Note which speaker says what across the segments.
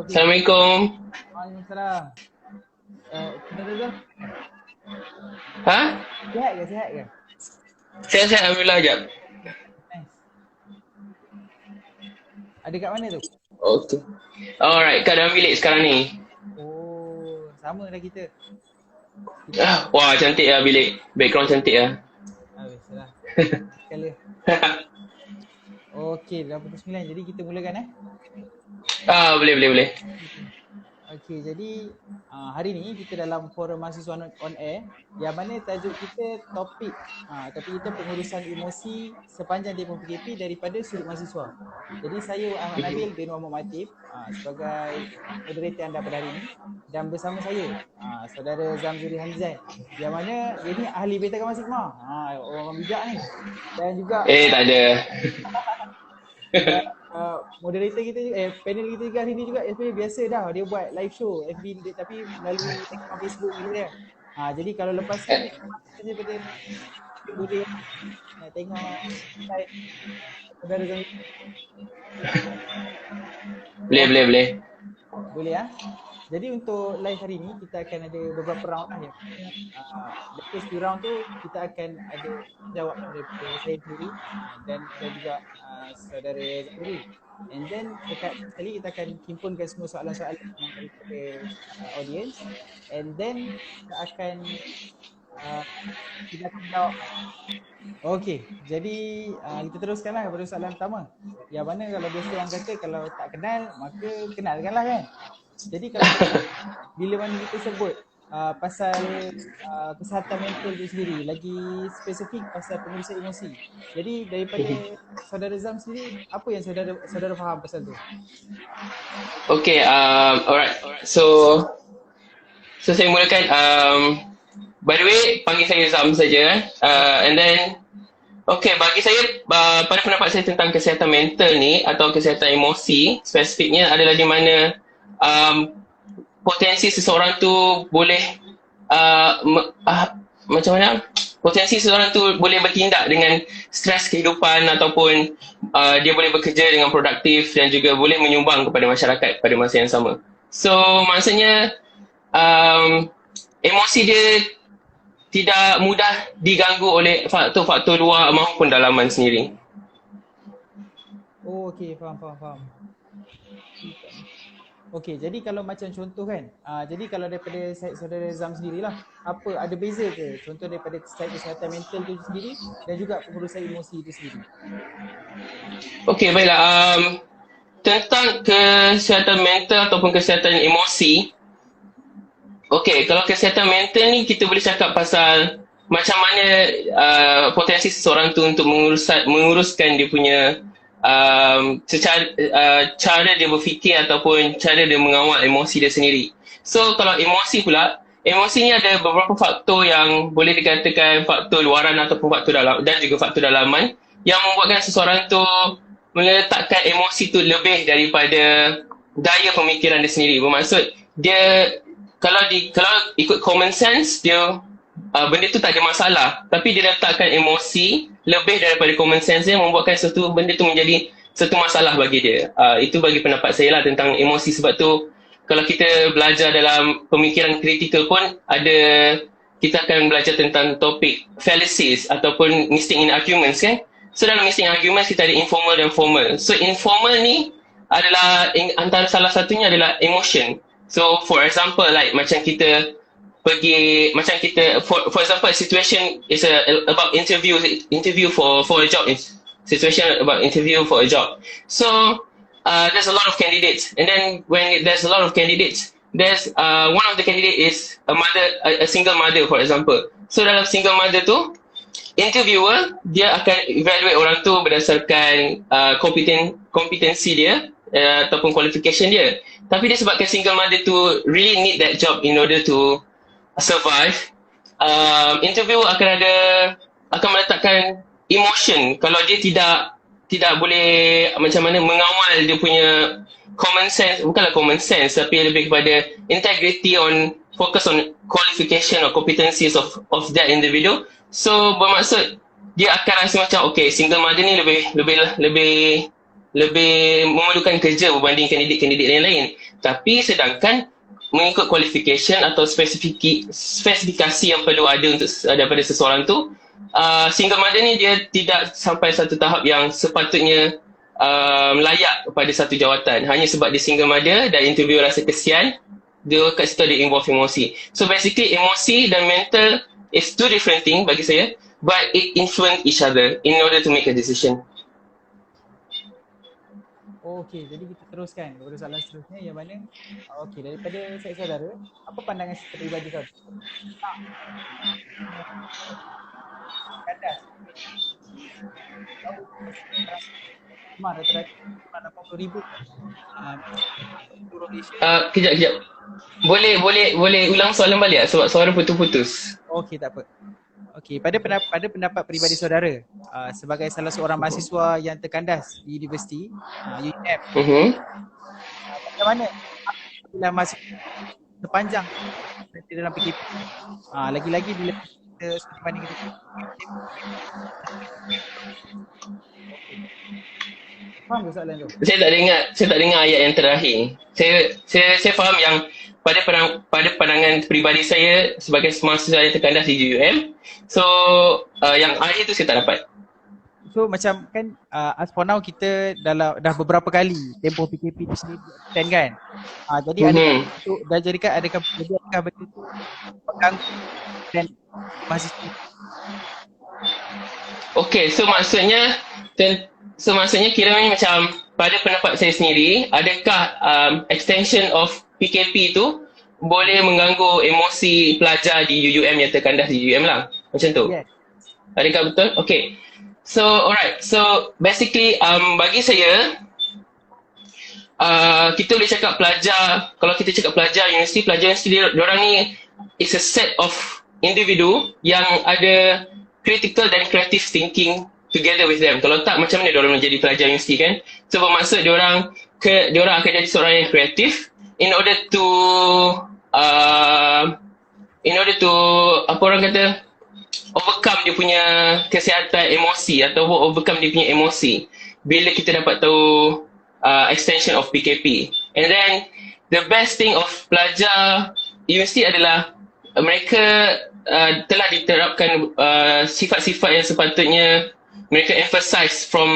Speaker 1: Okey.
Speaker 2: Assalamualaikum.
Speaker 1: Waalaikumsalam. Kenapa tu?
Speaker 2: Ha?
Speaker 1: Sihat ke? Sihat ke?
Speaker 2: Sihat-sihat, alhamdulillah jap.
Speaker 1: Nice. Ada kat mana tu?
Speaker 2: Okey. Alright, kat dalam bilik sekarang ni.
Speaker 1: Oh, sama dah kita.
Speaker 2: Wah, cantik lah bilik. Background cantik lah.
Speaker 1: Biasalah. Kala. Okey, dah pukul 9. Jadi kita mulakan
Speaker 2: Boleh.
Speaker 1: Okey, jadi hari ni kita dalam Forum Mahasiswa On Air, yang mana tajuk kita topik kita pengurusan emosi sepanjang tempoh PKP daripada sudut mahasiswa. Jadi saya Ahmad Nabil bin Muhammad Matib sebagai moderator anda pada hari ini, dan bersama saya saudara Zamzuri Hanizan, yang mana dia ni ahli Beta Kawalan Sigma. Orang bijak ni. Dan juga
Speaker 2: Tak ada.
Speaker 1: moderator kita panel kita juga hari ni juga biasa dah dia buat live show FB dia, tapi melalui akaun Facebook dia. Jadi kalau lepas ni saja pada boleh tengok live saudara Zamzuri.
Speaker 2: Boleh.
Speaker 1: Boleh Jadi untuk live hari ni kita akan ada beberapa round lah ya. The first two round tu kita akan ada jawab daripada saya sendiri dan juga saudara Zamzuri. And then dekat sekali kita akan himpunkan semua soalan-soalan daripada audience, and then kita akan jawab. Okey, jadi kita teruskanlah kepada soalan pertama. Yang mana kalau biasa orang kata kalau tak kenal maka kenalkanlah kan. Jadi kalau bila mana kita sebut pasal kesihatan mental tu sendiri, lagi spesifik pasal pengurusan emosi. Jadi daripada saudara Zam sendiri, apa yang saudara faham pasal tu?
Speaker 2: Okay, alright. So saya mulakan. By the way, panggil saya Zam saja. And then, okay, bagi saya, pada pendapat saya tentang kesihatan mental ni atau kesihatan emosi, spesifiknya adalah di mana potensi seseorang tu boleh macam mana? Potensi seseorang tu boleh bertindak dengan stres kehidupan ataupun dia boleh bekerja dengan produktif dan juga boleh menyumbang kepada masyarakat pada masa yang sama. So maksudnya emosi dia tidak mudah diganggu oleh faktor-faktor luar maupun dalaman sendiri.
Speaker 1: Oh, okey, faham. Okey, jadi kalau macam contoh kan, jadi kalau daripada saudara Zam sendirilah, apa ada beza ke contoh daripada kesihatan mental tu sendiri dan juga pengurusan emosi itu sendiri?
Speaker 2: Okey, baiklah. Tentang kesihatan mental ataupun kesihatan emosi, okey, kalau kesihatan mental ni kita boleh cakap pasal macam mana potensi seseorang tu untuk menguruskan dia punya cara dia berfikir ataupun cara dia mengawal emosi dia sendiri. So kalau emosi pula, emosi ni ada beberapa faktor yang boleh dikatakan faktor luaran ataupun faktor dalam dan juga faktor dalaman yang membuatkan seseorang tu meletakkan emosi tu lebih daripada daya pemikiran dia sendiri. Bermaksud dia kalau ikut common sense dia benda tu tak ada masalah, tapi dia letakkan emosi lebih daripada common sense dia, membuatkan satu benda tu menjadi satu masalah bagi dia. Itu bagi pendapat saya lah tentang emosi. Sebab tu kalau kita belajar dalam pemikiran kritikal pun kita akan belajar tentang topik fallacies ataupun mistake in arguments kan. So dalam mistake in arguments kita ada informal dan formal. So informal ni adalah antara salah satunya adalah emotion. So for example like macam kita for example situation is about interview for a job, situation about interview for a job. So there's a lot of candidates, and then when there's a lot of candidates, there's one of the candidate is a single mother for example. So dalam single mother tu, interviewer dia akan evaluate orang tu berdasarkan kompetensi dia ataupun qualification dia. Tapi dia sebabkan single mother tu really need that job in order to survive, interviewer akan meletakkan emotion kalau dia tidak boleh macam mana mengawal dia punya common sense, bukanlah common sense tapi lebih kepada integrity focus on qualification or competencies of that individual. So bermaksud dia akan rasa macam okay, single mother ni lebih lebih memerlukan kerja berbanding kandidat-kandidat yang lain. Tapi sedangkan mengikut qualification atau spesifikasi yang perlu ada untuk daripada seseorang tu, single mother ni dia tidak sampai satu tahap yang sepatutnya layak kepada satu jawatan. Hanya sebab dia single mother dan interview rasa kesian, dia kat situ ada involve emosi. So basically emosi dan mental is two different things bagi saya, but it influence each other in order to make a decision.
Speaker 1: Okey, jadi kita teruskan kepada soalan seterusnya yang mana daripada saya saudara, apa pandangan peribadi saudara? Kandas. Rata-rata 80,000.
Speaker 2: Kejap. Boleh ulang soalan balik sebab suara putus-putus.
Speaker 1: Okey, tak apa. Okey, pada pendapat peribadi saudara, sebagai salah seorang mahasiswa yang terkandas di universiti UNM, macam mana bila masih sepanjang di dalam PKP, lagi-lagi bila kita sebagaimana kita faham ke soalan tu?
Speaker 2: Saya tak dengar ayat yang terakhir. Saya faham yang pada pandangan peribadi saya sebagai mahasiswa yang terkandas di UM. So yang akhir tu saya tak dapat.
Speaker 1: So macam kan as for now kita dah beberapa kali tempoh PKP tu sendiri attend kan. Jadi adakah betul tu mengganggu dan mahasiswa?
Speaker 2: Okay, so maksudnya kiranya macam pada pendapat saya sendiri, adakah extension of PKP tu boleh mengganggu emosi pelajar di UUM yang terkandas di UUM lah? Macam tu?
Speaker 1: Yes.
Speaker 2: Adakah betul? Okay. So, alright. So, basically, bagi saya, kita boleh cakap pelajar, kalau kita cakap pelajar universiti diorang ni is a set of individu yang ada critical dan creative thinking together with them. Kalau tak, macam mana diorang menjadi pelajar universiti kan? So, bermaksud diorang akan jadi seorang yang kreatif in order to apa orang kata, overcome dia punya kesihatan emosi atau overcome dia punya emosi bila kita dapat tahu extension of PKP. And then the best thing of pelajar universiti adalah mereka telah diterapkan sifat-sifat yang sepatutnya mereka emphasize from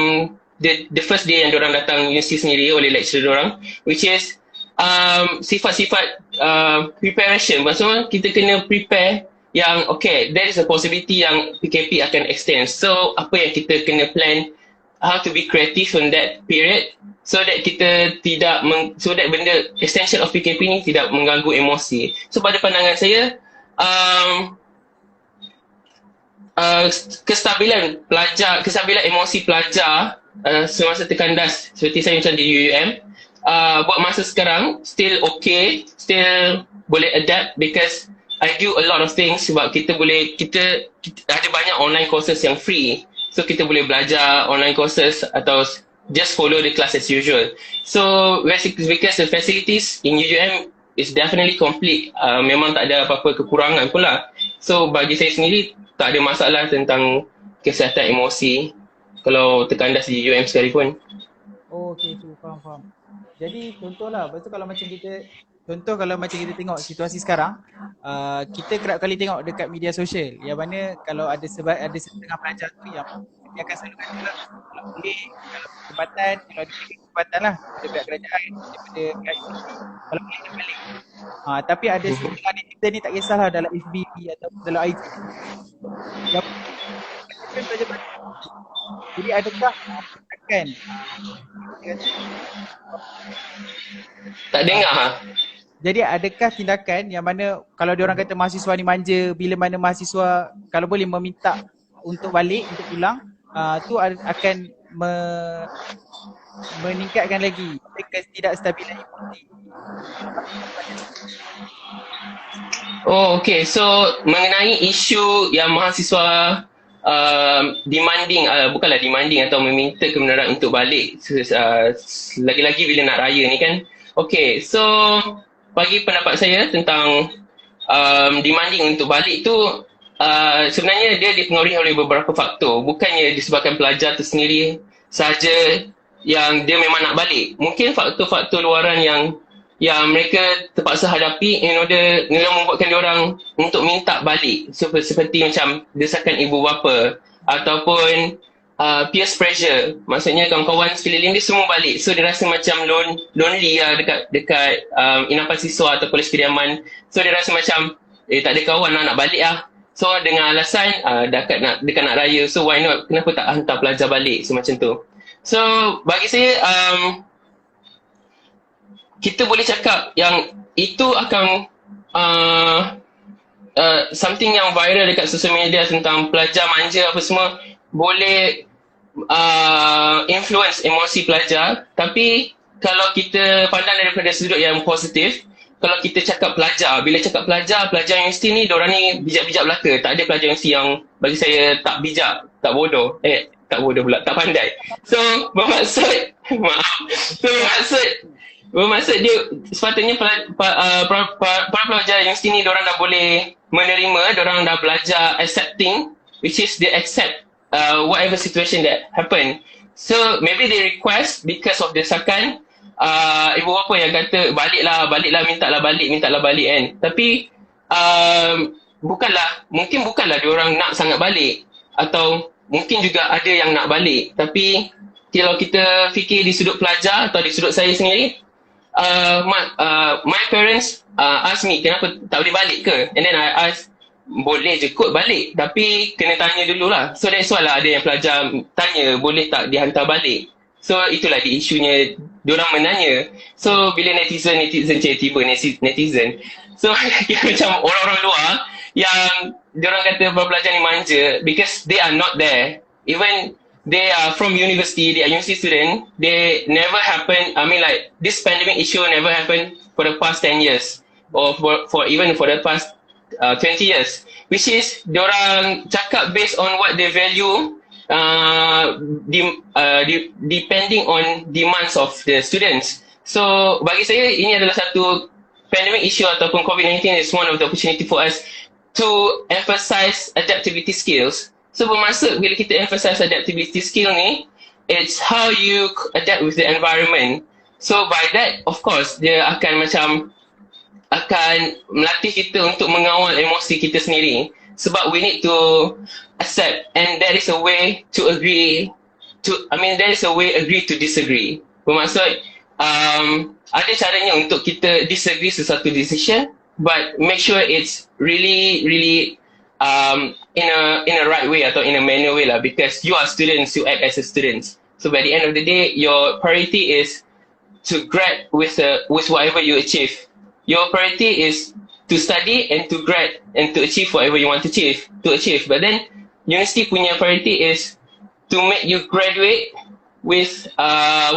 Speaker 2: the first day yang diorang datang universiti sendiri oleh lecturer diorang, which is sifat-sifat preparation. Maksudnya kita kena prepare yang okay, there is a possibility yang PKP akan extend. So apa yang kita kena plan, how to be creative on that period so that kita tidak so that benda extension of PKP ni tidak mengganggu emosi. So pada pandangan saya, kestabilan emosi pelajar semasa terkandas seperti saya macam di UUM, buat masa sekarang still okay, still boleh adapt because I do a lot of things sebab kita ada banyak online courses yang free. So kita boleh belajar online courses atau just follow the class as usual. So because the facilities in UUM is definitely complete, memang tak ada apa-apa kekurangan pula. So bagi saya sendiri tak ada masalah tentang kesihatan emosi kalau terkandas di UUM sekalipun.
Speaker 1: Oh, okay, tu faham. Jadi contohlah, betul kalau macam kita tengok situasi sekarang, kita kerap kali tengok dekat media sosial yang mana kalau ada setengah pelajar tu yang dia akan selalu kata lah, kalau boleh, kalau kesempatan, kalau ada kesempatan lah daripada kerajaan, daripada universiti, kalau boleh dia balik. Tapi ada setengah netizen ni tak kisahlah dalam FB atau dalam IG yang pelajar balik. Jadi adakah akan
Speaker 2: tak dengar
Speaker 1: Jadi adakah tindakan yang mana kalau diorang kata mahasiswa ni manja, bila mana mahasiswa kalau boleh meminta untuk balik, untuk pulang, tu akan meningkatkan lagi ketidakstabilan emosi.
Speaker 2: Oh, okay. So mengenai isu yang mahasiswa bukanlah demanding atau meminta kebenaran untuk balik lagi-lagi bila nak raya ni kan. Okay, so bagi pendapat saya tentang demanding untuk balik tu, sebenarnya dia dipengaruhi oleh beberapa faktor. Bukannya disebabkan pelajar tu sendiri saja yang dia memang nak balik. Mungkin faktor-faktor luaran yang mereka terpaksa hadapi in order membuatkan diorang untuk minta balik. Seperti macam desakan ibu bapa ataupun peer pressure. Maksudnya kawan-kawan sekeliling dia semua balik. So dia rasa macam lonely lah dekat inapan siswa atau kolej kediaman. So dia rasa macam tak ada kawan lah, nak balik lah. So dengan alasan dekat nak raya. So why not? Kenapa tak hantar pelajar balik? So macam tu. So bagi saya kita boleh cakap yang itu akan something yang viral dekat social media tentang pelajar manja apa semua boleh influence emosi pelajar. Tapi kalau kita pandang daripada sudut yang positif, kalau kita cakap pelajar, bila cakap pelajar universiti ni, diorang ni bijak-bijak belaka. Tak ada pelajar universiti yang bagi saya tak bijak, tak bodoh. Tak bodoh pula, tak pandai. So bermaksud bermaksud dia sepatutnya para pelajar universiti ni diorang dah boleh menerima, diorang dah belajar accepting, which is they accept whatever situation that happen. So maybe they request because of desakan ibu bapa yang kata baliklah, mintalah balik kan. Tapi mungkin bukanlah diorang nak sangat balik, atau mungkin juga ada yang nak balik. Tapi kalau kita fikir di sudut pelajar atau di sudut saya sendiri, my parents ask me kenapa tak boleh balik ke, and then I ask boleh je kot balik, tapi kena tanya dululah. So that's why lah ada yang pelajar tanya boleh tak dihantar balik. So itulah di isunya diorang menanya. So bila netizen tiba netizen, so macam orang-orang luar yang diorang kata pelajar ni manja because they are not there. Even they are from university, they are university student, they never happen, I mean like this pandemic issue never happened for the past 10 years or for even for the past 20 years, which is diorang cakap based on what they value, depending on demands of the students. So bagi saya ini adalah satu pandemic issue ataupun COVID-19 is one of the opportunity for us to emphasize adaptability skills. So bermaksud bila kita emphasize adaptability skill ni, it's how you adapt with the environment. So by that, of course, dia akan melatih kita untuk mengawal emosi kita sendiri. Sebab we need to accept, and there is a way to agree there is a way agree to disagree. Bermaksud, ada caranya untuk kita disagree sesuatu decision, but make sure it's really in a right way atau in a manual way lah, because you are students, you act as a students. So by the end of the day, your priority is to grad with whatever you achieve. Your priority is to study and to grad and to achieve whatever you want to achieve. But then university punya priority is to make you graduate with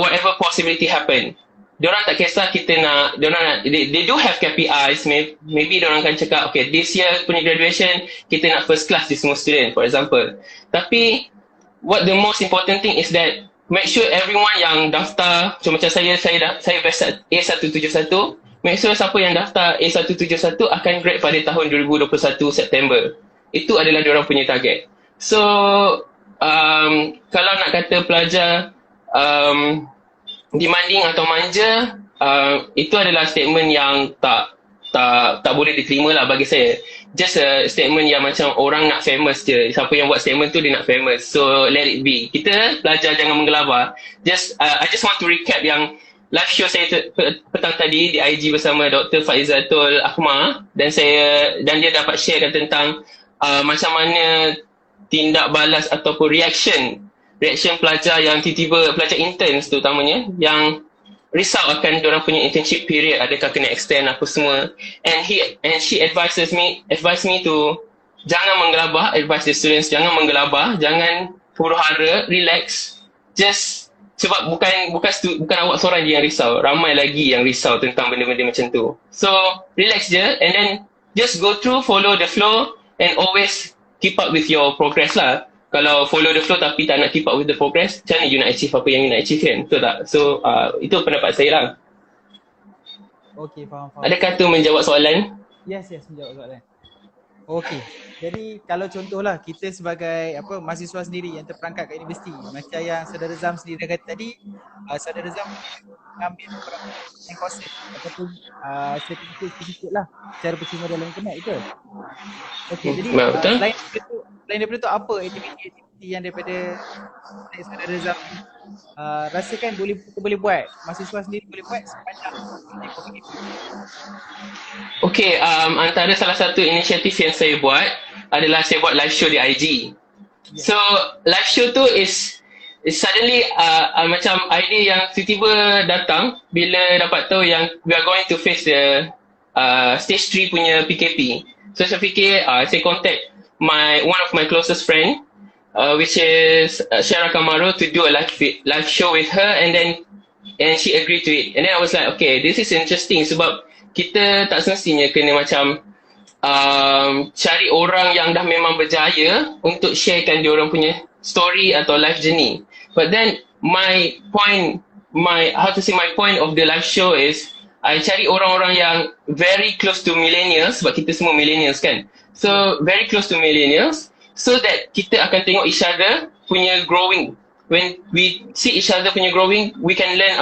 Speaker 2: whatever possibility happen. Diorang tak kisah kita nak, they do have KPIs, maybe diorang akan cakap, okay, this year punya graduation, kita nak first class di semua student, for example. Tapi, what the most important thing is that, make sure everyone yang daftar, macam saya batch A171, make sure siapa yang daftar A171 akan grad pada tahun 2021 September. Itu adalah diorang punya target. So, kalau nak kata pelajar, demanding atau manja, itu adalah statement yang tak boleh diterima lah bagi saya. Just a statement yang macam orang nak famous je. Siapa yang buat statement tu dia nak famous. So let it be. Kita pelajar jangan menggelabah. I just want to recap yang live show saya petang tadi di IG bersama Dr. Faizatul Ahmad, dan dia dapat sharekan tentang macam mana tindak balas ataupun reaction pelajar yang tiba-tiba, pelajar interns terutamanya, yang risau akan diorang punya internship period, adakah kena extend apa semua. And she advised me to jangan menggelabah, advise the students jangan menggelabah, jangan huru hara, relax. Just sebab bukan awak seorang je yang risau, ramai lagi yang risau tentang benda-benda macam tu. So relax je, and then just go through, follow the flow, and always keep up with your progress lah. Kalau follow the flow tapi tak nak keep up with the progress, macam mana you nak achieve apa yang you nak achieve kan? Betul tak? So itu pendapat saya lah.
Speaker 1: Okay, faham.
Speaker 2: Adakah tu menjawab soalan?
Speaker 1: Yes, menjawab soalan. Okay. Jadi kalau contohlah kita sebagai mahasiswa sendiri yang terperangkap kat universiti, macam yang saudara Zam sendiri dah kata tadi, saudara Zam mengambil beberapa courses ataupun sertifikat lah secara percuma dalam internet, betul? Okey, jadi
Speaker 2: Betul?
Speaker 1: selain daripada tu apa aktiviti-aktiviti yang daripada saudara Zam ni rasakan kita boleh buat, mahasiswa sendiri boleh buat sepanjang tempoh PKP?
Speaker 2: Okay, antara salah satu inisiatif yang saya buat adalah saya buat live show di IG. So, live show tu is suddenly macam idea yang tiba-tiba datang bila dapat tahu yang we are going to face the stage 3 punya PKP. So, saya fikir saya contact one of my closest friend, which is Syara Kamaro, to do a live show with her, and she agreed to it. And then I was like, okay, this is interesting sebab kita tak semestinya kena macam cari orang yang dah memang berjaya untuk sharekan dia orang punya story atau life journey. But then my point of the live show is I cari orang-orang yang very close to millennials, sebab kita semua millennials kan. So very close to millennials, so that kita akan tengok each other punya growing. When we see each other punya growing, we can learn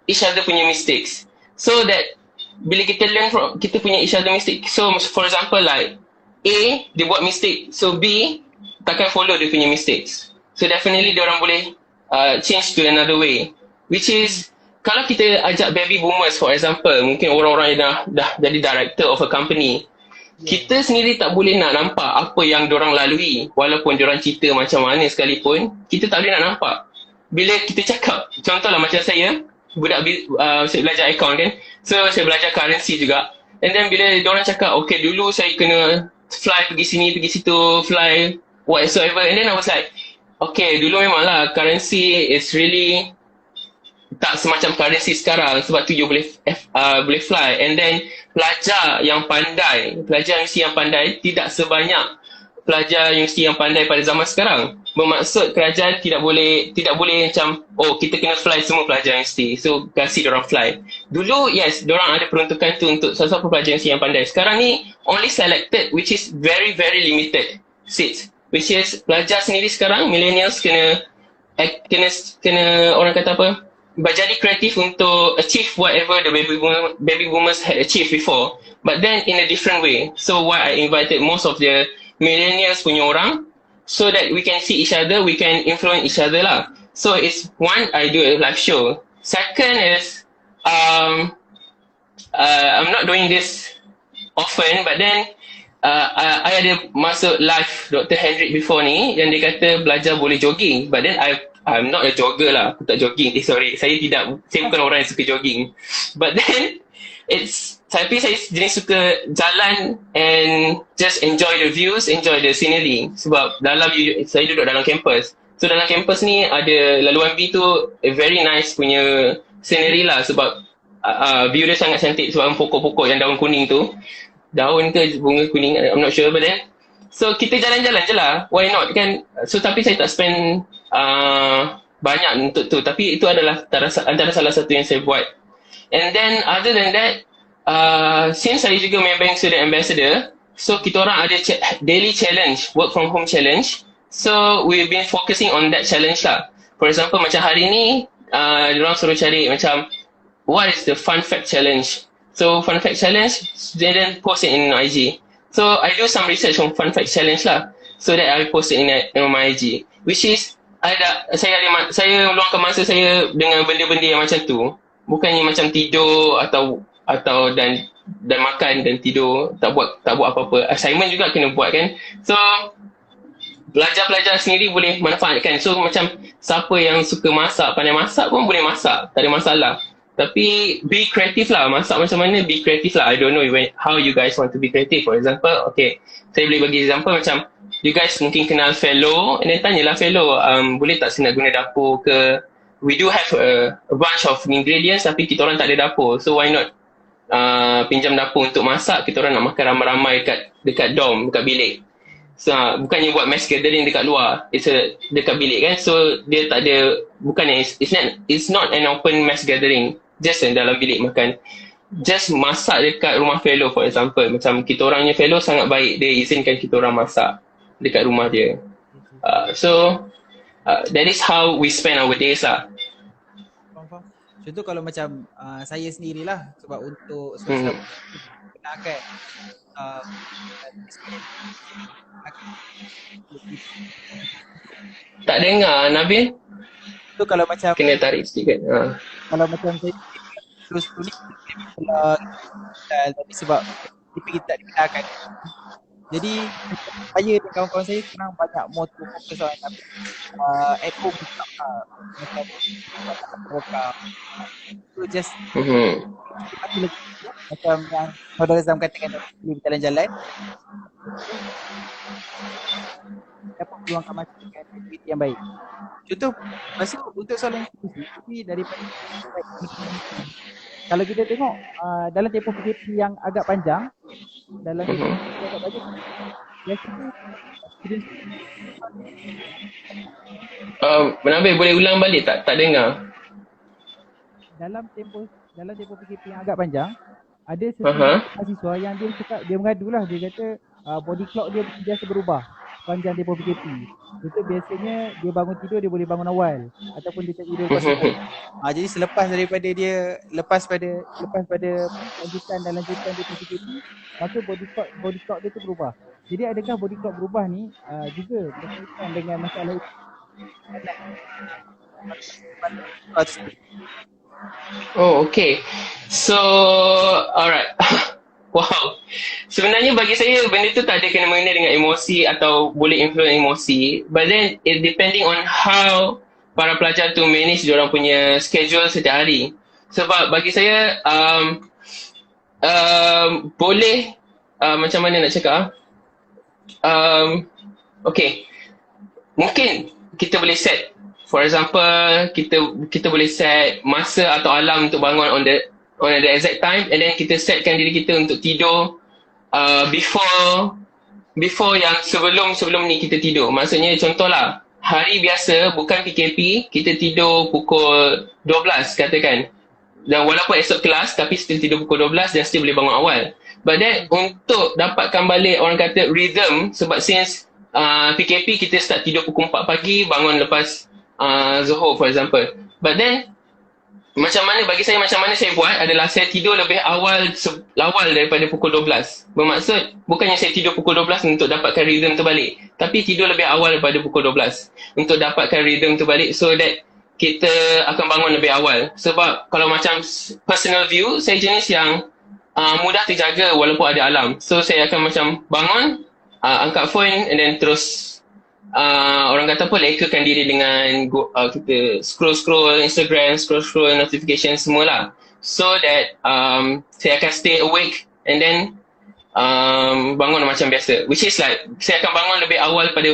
Speaker 2: each other punya mistakes. So that bila kita learn from kita punya each other mistake, so for example like A dia buat mistake, so B takkan follow dia punya mistakes. So definitely dia orang boleh change to another way, which is kalau kita ajak baby boomers for example, mungkin orang-orang yang dah jadi director of a company, kita sendiri tak boleh nak nampak apa yang diorang lalui, walaupun diorang cerita macam mana sekalipun, kita tak boleh nak nampak. Bila kita cakap, contohlah macam saya saya belajar account kan, so saya belajar currency juga, and then bila diorang cakap okay dulu saya kena fly pergi sini pergi situ, fly whatsoever, and then I was like okay, dulu memanglah currency is really tak semacam currency sekarang, sebab tu you boleh fly, and then pelajar universiti yang pandai tidak sebanyak pelajar universiti yang pandai pada zaman sekarang. Bermaksud kerajaan tidak boleh macam kita kena fly semua pelajar universiti, so kasih diorang fly. Dulu yes, diorang ada peruntukan tu untuk sesiapa pelajar universiti yang pandai. Sekarang ni only selected, which is very very limited seats, which is pelajar sendiri sekarang millennials kena orang kata apa, berjadi kreatif untuk achieve whatever the baby boomers had achieved before, but then in a different way. So why I invited most of the millennials punya orang, so that we can see each other, we can influence each other lah. So it's one, I do a live show. Second is I'm not doing this often, but then I ada masuk live Dr. Hendrik before ni yang dia kata belajar boleh jogging, but then I'm not a jogger lah, aku tak jogging, sorry, saya bukan orang yang suka jogging, but then tapi saya jenis suka jalan and just enjoy the views, enjoy the scenery, sebab saya duduk dalam campus, so dalam campus ni ada laluan B tu very nice punya scenery lah, sebab view dia sangat cantik sebab pokok-pokok yang daun kuning tu, daun ke bunga kuning, I'm not sure, but then so kita jalan-jalan je lah, why not kan. So tapi saya tak spend banyak untuk tu, tapi itu adalah antara salah satu yang saya buat. And then other than that, since saya juga Maybank Student Ambassador, so kita orang ada daily challenge, work from home challenge, so we've been focusing on that challenge lah. For example macam hari ni diorang suruh cari macam what is the fun fact challenge, so fun fact challenge they then post it in IG, so I do some research on fun fact challenge lah, so that I post it in my IG, which is saya luangkan masa saya dengan benda-benda yang macam tu, bukannya macam tidur atau dan makan dan tidur, tak buat apa-apa. Assignment juga kena buat kan, so pelajar-pelajar sendiri boleh manfaatkan. So macam siapa yang suka masak, pandai masak pun boleh masak, tak ada masalah, tapi be kreatif lah, masak macam mana, be kreatif lah. I don't know how you guys want to be creative. For example, okay, saya boleh bagi example macam you guys mungkin kenal fellow, and then tanyalah fellow, boleh tak saya nak guna dapur ke, we do have a bunch of ingredients tapi kita orang tak ada dapur, so why not pinjam dapur untuk masak, kita orang nak makan ramai-ramai dekat dorm, dekat bilik. So bukannya buat mass gathering dekat luar, dekat bilik kan, so dia tak ada, bukannya it's not an open mass gathering, just dalam bilik makan. just masak dekat rumah fellow for example. Macam kita orangnya fellow sangat baik, dia izinkan kita orang masak dekat rumah dia.
Speaker 1: Okay.
Speaker 2: So that is how we spend our days lah.
Speaker 1: Faham. Contoh kalau macam saya sendirilah, sebab untuk
Speaker 2: Hmm.
Speaker 1: kenalkan
Speaker 2: Tak dengar Nabil?
Speaker 1: tu kalau macam
Speaker 2: Kena tarik sikit.
Speaker 1: kalau macam saya terus tulis kalau tapi sebab tipe kita tak dikenalkan. Jadi saya dan kawan-kawan saya sekarang banyak more to focus on at home macam program. So just macam yang saudara Zam katakan tadi, berjalan-jalan dapat meluangkan masa dengan aktiviti yang baik. Contoh, masuk untuk soalan institusi daripada kalau kita tengok dalam tempoh PKP yang agak panjang, dalam tempoh PKP yang agak panjang, biasanya
Speaker 2: Nabil boleh ulang balik tak? Tak dengar.
Speaker 1: dalam tempoh PKP yang agak panjang, ada setiap mahasiswa yang dia cakap, dia mengadulah, dia kata body clock dia biasa berubah panjang tempoh PKP. Itu biasanya dia bangun tidur dia boleh bangun awal ataupun dia tak tidur lepas subuh. Jadi lepas pada lanjutan tempoh PKP, maka body clock dia tu berubah. Jadi adakah body clock berubah ni juga berkaitan dengan masalah itu?
Speaker 2: Oh, okay. So, alright. Wow. Sebenarnya bagi saya benda tu tak ada kena-mengena dengan emosi atau boleh influence emosi. But then it depending on how para pelajar tu manage diorang punya schedule setiap hari. Sebab bagi saya boleh macam mana nak cakap okay. Mungkin kita boleh set, for example, kita boleh set masa atau alarm untuk bangun on the exact time, and then kita setkan diri kita untuk tidur before yang sebelum ni kita tidur. Maksudnya contohlah, hari biasa bukan PKP, kita tidur pukul 12 katakan. Dan walaupun esok kelas tapi still tidur pukul 12 dan still boleh bangun awal. But then untuk dapatkan balik orang kata rhythm, sebab since PKP kita start tidur pukul 4 pagi, bangun lepas Zuhur for example. But then macam mana saya buat adalah saya tidur lebih awal daripada pukul 12. Bermaksud bukannya saya tidur pukul 12 untuk dapatkan rhythm tu balik, tapi tidur lebih awal daripada pukul 12 untuk dapatkan rhythm tu balik, so that kita akan bangun lebih awal. Sebab kalau macam personal view, saya jenis yang mudah terjaga walaupun ada alarm. So saya akan macam bangun, angkat phone and then terus orang kata apa, lekakan diri dengan kita scroll Instagram, scroll notification semualah, so that saya akan stay awake and then bangun macam biasa, which is like saya akan bangun lebih awal pada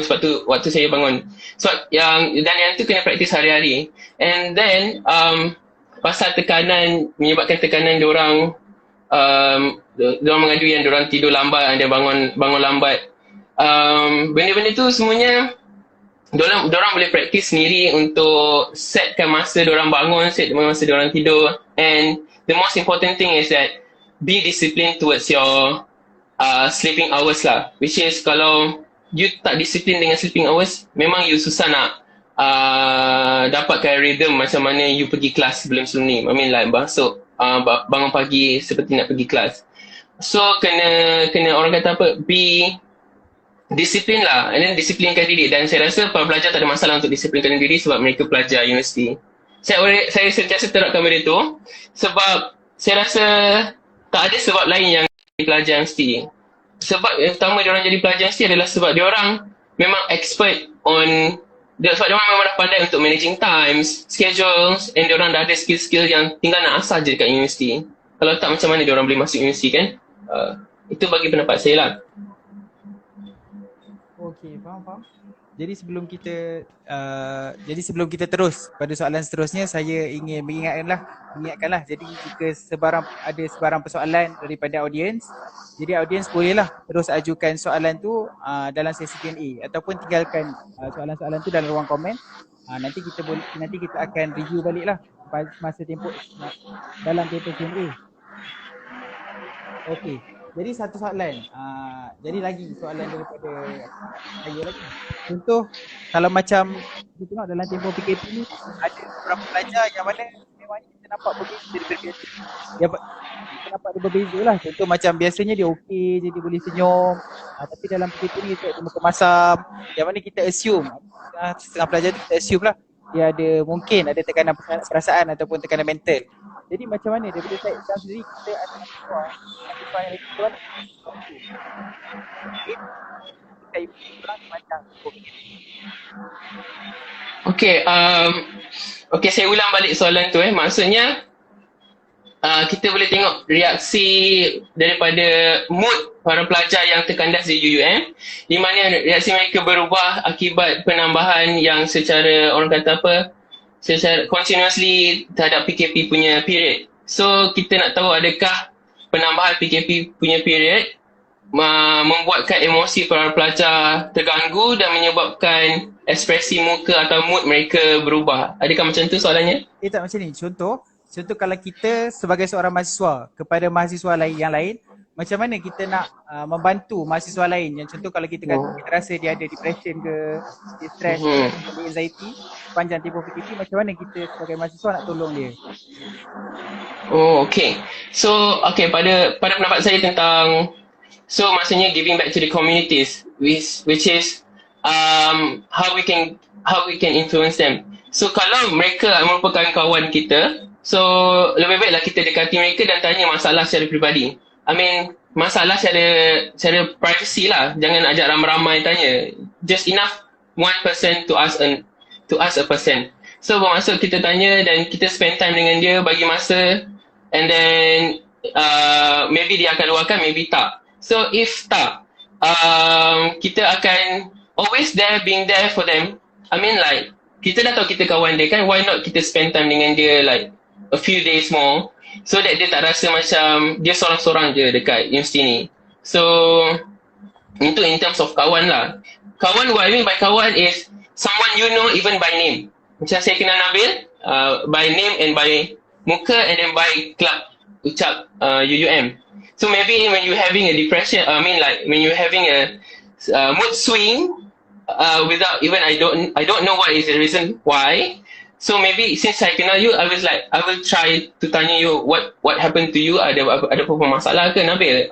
Speaker 2: waktu saya bangun. So yang tu kena praktis hari-hari. And then pasal menyebabkan tekanan diorang mengadu yang diorang tidur lambat dan bangun lambat. Benda-benda tu semuanya diorang boleh praktis sendiri untuk setkan masa diorang bangun, set masa diorang tidur. And the most important thing is that be disciplined towards your sleeping hours lah. Which is kalau you tak disiplin dengan sleeping hours, memang you susah nak dapatkan rhythm macam mana you pergi kelas sebelum ni. I mean like masuk bangun pagi seperti nak pergi kelas. So kena orang kata apa, be disiplin lah, and then disiplinkan diri. Dan saya rasa para pelajar tak ada masalah untuk disiplinkan diri sebab mereka pelajar universiti. Saya sentiasa terapkan benda tu sebab saya rasa tak ada sebab lain yang jadi pelajar universiti. Sebab yang pertama diorang jadi pelajar universiti adalah sebab diorang memang expert on, sebab diorang memang dah pandai untuk managing times, schedules, and diorang dah ada skill-skill yang tinggal nak asah je dekat universiti. Kalau tak, macam mana diorang boleh masuk universiti kan? Itu bagi pendapat saya lah.
Speaker 1: Okey, faham. Jadi sebelum kita terus pada soalan seterusnya, saya ingin mengingatkanlah. Jadi jika ada sebarang persoalan daripada audiens, jadi audiens bolehlah terus ajukan soalan tu dalam sesi Q&A ataupun tinggalkan soalan-soalan tu dalam ruang komen. Nanti kita akan review baliklah masa tempoh dalam tempoh Q&A. Okey. Jadi satu soalan. Jadi lagi soalan daripada saya lagi. Contoh kalau macam kita tengok dalam tempoh PKP ni ada beberapa pelajar yang mana memangnya kita nampak berbeza daripada biasa. Yang kita nampak dia berbeza lah. Contoh macam biasanya dia okey je, dia boleh senyum. Tapi dalam PKP ni kita muka masam. Yang mana kita assume, setengah pelajar tu kita assume lah dia ada mungkin ada tekanan perasaan ataupun tekanan mental. Jadi macam mana daripada saya sendiri kita ada mahasiswa yang lagi tuan saya kurang macam
Speaker 2: Okay, saya ulang balik soalan tu Maksudnya kita boleh tengok reaksi daripada mood para pelajar yang terkandas di UUM, di mana reaksi mereka berubah akibat penambahan yang secara orang kata apa, secara continuously terhadap PKP punya period. So kita nak tahu adakah penambahan PKP punya period membuatkan emosi para pelajar terganggu dan menyebabkan ekspresi muka atau mood mereka berubah. Adakah macam tu soalannya?
Speaker 1: Tak macam ni. Contoh kalau kita sebagai seorang mahasiswa kepada mahasiswa lain yang lain, macam mana kita nak membantu mahasiswa lain yang contoh kalau kita kata kita rasa dia ada depression ke, dia stress, ada anxiety sepanjang tempoh PKP, macam mana kita sebagai mahasiswa nak tolong dia?
Speaker 2: Okay. So, pada pendapat saya tentang maksudnya giving back to the communities, which is how we can influence them. So kalau mereka merupakan kawan kita, so lebih baiklah kita dekati mereka dan tanya masalah secara peribadi. Masalah secara privacy lah. Jangan ajak ramai-ramai tanya. Just enough one person to ask a person. So bermaksud kita tanya dan kita spend time dengan dia, bagi masa, and then maybe dia akan luahkan, maybe tak. So if tak, kita akan always being there for them. Kita dah tahu kita kawan dia kan, why not kita spend time dengan dia like a few days more, so that dia tak rasa macam dia sorang-sorang je dekat universiti ni. So itu in terms of kawan lah. Kawan, what I mean by kawan is someone you know even by name. Macam saya kenal Nabil by name and by muka, and then by club ucap UUM. So maybe when you're having a depression, when you're having a mood swing, without even I don't know what is the reason why. So maybe since I kenal you, I will try to tanya you what happened to you. Ada apa masalah ke Nabil?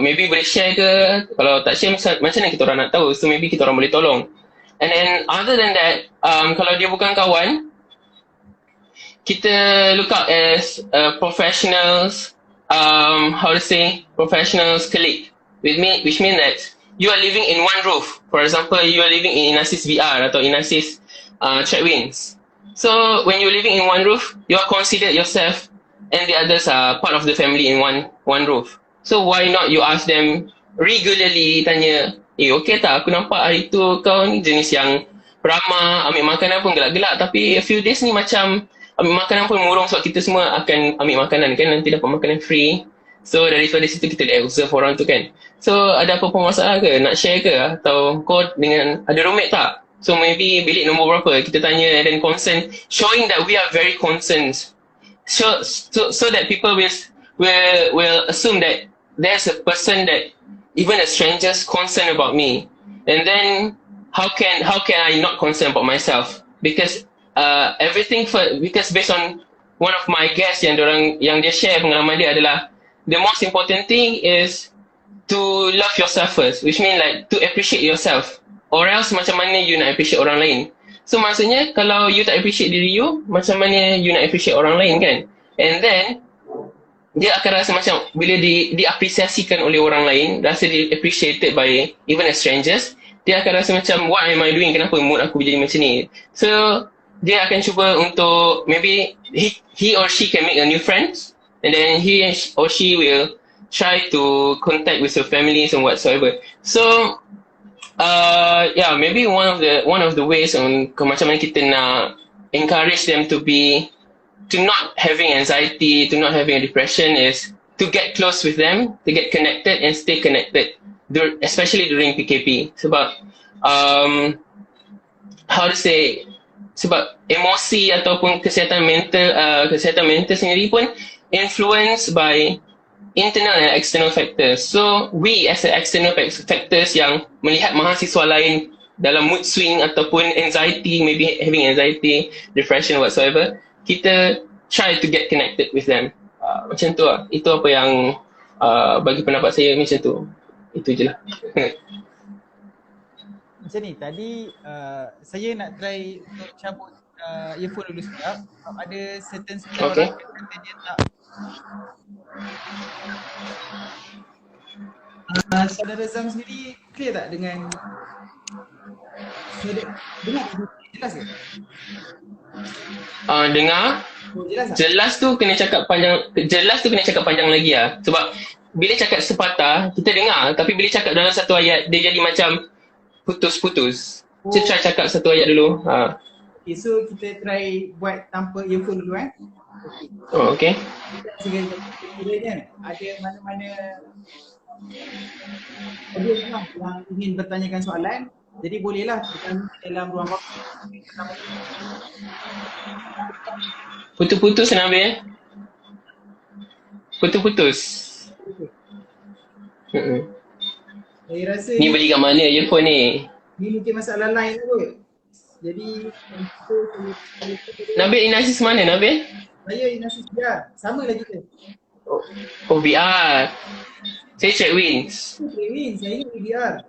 Speaker 2: Maybe boleh share ke? Kalau tak share, macam mana kita orang nak tahu? So maybe kita orang boleh tolong. And then other than that, kalau dia bukan kawan, kita look out as professionals. Professionals colleague, which means that you are living in one roof. For example, you are living in Inasis VR atau Inasis Trackwinds. So when you're living in one roof, you are considered yourself and the others are part of the family in one roof. So why not you ask them regularly, tanya, okay tak, aku nampak hari tu kau ni jenis yang ramah, ambil makanan pun gelak-gelak, tapi a few days ni macam ambil makanan pun murung, sebab kita semua akan ambil makanan kan, nanti dapat makanan free. So daripada situ kita observe orang tu kan. So ada apa-apa masalah ke, nak share ke, atau kau dengan ada roommate tak? So maybe bilik nombor berapa, kita tanya, and then concern, showing that we are very concerned. So that people will assume that there's a person that even a stranger's concerned about me. And then how can I not concern about myself? Because because based on one of my guests yang dia share pengalaman dia adalah, the most important thing is to love yourself first, which means like to appreciate yourself, or else macam mana you nak appreciate orang lain. So maksudnya kalau you tak appreciate diri you, macam mana you nak appreciate orang lain kan? And then dia akan rasa macam bila diapresiasikan oleh orang lain, rasa di appreciated by even as strangers, dia akan rasa macam what am I doing, kenapa mood aku jadi macam ni. So dia akan cuba untuk, maybe he or she can make a new friends, and then he or she will try to contact with your families and whatsoever. So maybe one of the ways on macam mana kita nak encourage them to not having anxiety, to not having a depression, is to get close with them, to get connected and stay connected, especially during PKP. Sebab sebab emosi ataupun kesihatan mental sendiri pun influenced by internal and external factors. So we as an external factors yang melihat mahasiswa lain dalam mood swing ataupun anxiety, maybe having anxiety, depression whatsoever, kita try to get connected with them. Macam tu lah. Itu apa yang bagi pendapat saya macam tu. Itu je lah.
Speaker 1: Macam ni, tadi saya nak try untuk cabut earphone dulu sekejap. Ada certain orang kata dia tak saudara Zam sendiri clear tak dengan dengar jelas ke?
Speaker 2: Dengar. Jelas tu kena cakap panjang lagi lah. Sebab bila cakap sepatah kita dengar, tapi bila cakap dalam satu ayat dia jadi macam putus-putus. Kita try cakap satu ayat dulu.
Speaker 1: Okay, so kita try buat tanpa earphone dulu
Speaker 2: Okay.
Speaker 1: Ada mana-mana ada orang yang ingin bertanyakan soalan, jadi bolehlah bertanya dalam ruang waktu.
Speaker 2: Putus-putus Nabil. Putus-putus.
Speaker 1: Saya rasa
Speaker 2: ni beli kat mana earphone ni?
Speaker 1: Ni mungkin masalah lain kot. Jadi
Speaker 2: Nabil Inasis mana Nabil?
Speaker 1: Saya Inasis VR. Sama lah kita.
Speaker 2: Oh VR. Saya check wins.
Speaker 1: Saya VR.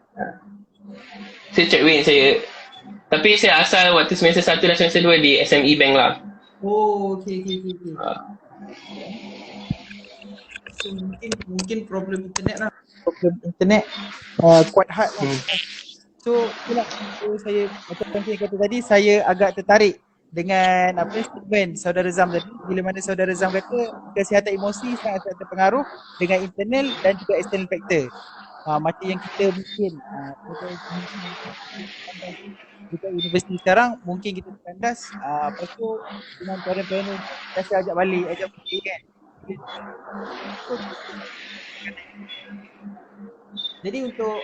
Speaker 2: Saya check wins saya. Tapi saya asal waktu semester 1 dan semester 2 di SME Bank lah.
Speaker 1: Oh, okay. So, mungkin problem internet lah. Problem internet quite hard lah. So, itulah saya macam saya kata tadi, saya agak tertarik dengan statement saudara Zam tadi, bila mana saudara Zam kata kesihatan emosi sangat terpengaruh dengan internal dan juga external factor. Macam yang kita mungkin dekat universiti sekarang mungkin kita terkandas, lepas tu dengan parent-parent rasa ajak balik kan. Jadi untuk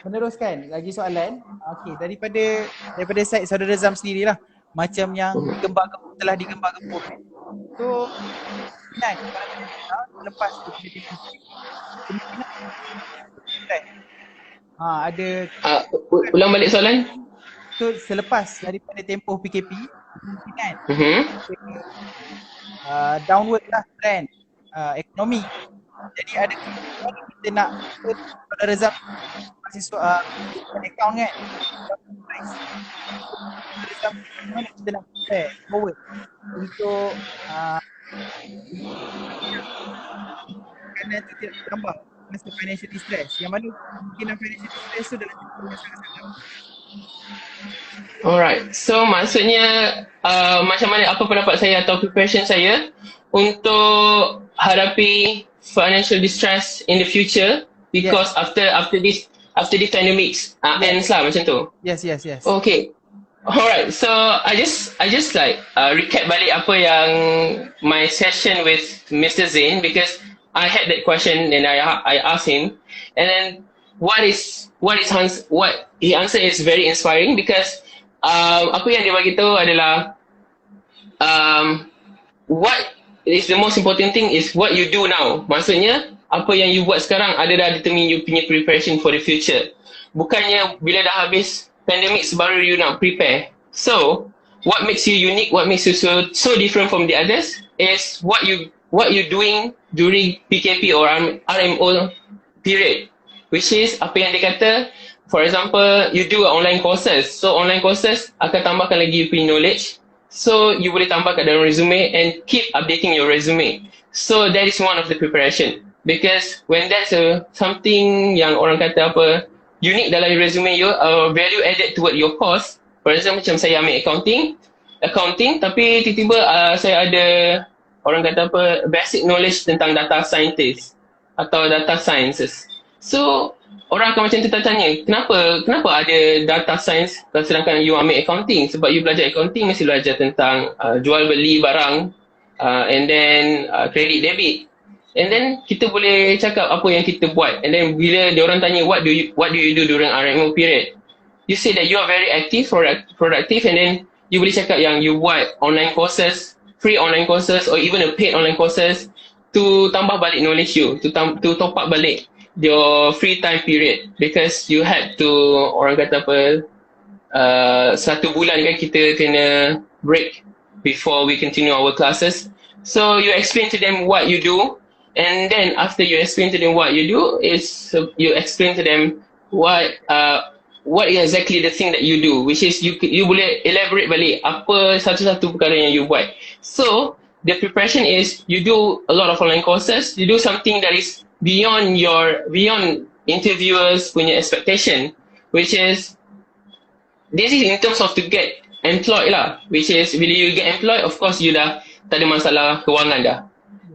Speaker 1: meneruskan lagi soalan, daripada side saudara Zam sendirilah, macam yang telah digembar-gembur. So, lepas ada
Speaker 2: ulang balik soalan.
Speaker 1: So selepas daripada tempoh PKP, kemungkinan downward lah trend ekonomi. Jadi ada kita nak saudara Zam mahasiswa account kan, kita nak prepare forward untuk kerana tidak bertambah masa financial distress, yang mana kemungkinan financial distress tu dalam tempoh sangat-sangat.
Speaker 2: Alright, so maksudnya macam mana, apa pendapat saya atau preparation saya untuk hadapi financial distress in the future because after this pandemic ends lah macam tu.
Speaker 1: Yes.
Speaker 2: Okay. Alright, so I just like recap balik apa yang my session with Mr. Zain, because I had that question and I asked him, and then what he answered is very inspiring, because apa yang dia bagi tahu adalah what is the most important thing is what you do now. Maksudnya apa yang you buat sekarang ada dah determine you punya preparation for the future. Bukannya bila dah habis pandemic baru you nak prepare. So what makes you unique, what makes you so different from the others is what you doing during PKP or RMO period, which is apa yang dia kata, for example you do online courses, so online courses akan tambahkan lagi you punya knowledge, so you boleh tambah kat dalam resume and keep updating your resume. So that is one of the preparation, because when that's something yang orang kata unique dalam resume you, value added toward your course. For example macam saya ambil accounting tapi tiba-tiba saya ada orang kata basic knowledge tentang data scientist atau data sciences. So orang akan macam tanya, kenapa ada data science sedangkan you ambil accounting? Sebab you belajar accounting mesti belajar tentang jual beli barang, and then credit debit. And then kita boleh cakap apa yang kita buat. And then bila diorang tanya what do you do during RMO period, you say that you are very active, productive, and then you boleh cakap yang you buat online courses, free online courses or even a paid online courses to tambah balik knowledge you, to top up balik your free time period, because you had to, orang kata apa, 1 bulan kan kita kena break before we continue our classes. So you explain to them what you do, and then after you explain to them what you do, is you explain to them what exactly the thing that you do, which is you boleh elaborate balik apa satu-satu perkara yang you buat. So the preparation is you do a lot of online courses, you do something that is beyond interviewers punya expectation, which is, this is in terms of to get employed lah, which is bila you get employed, of course you dah tak ada masalah kewangan dah.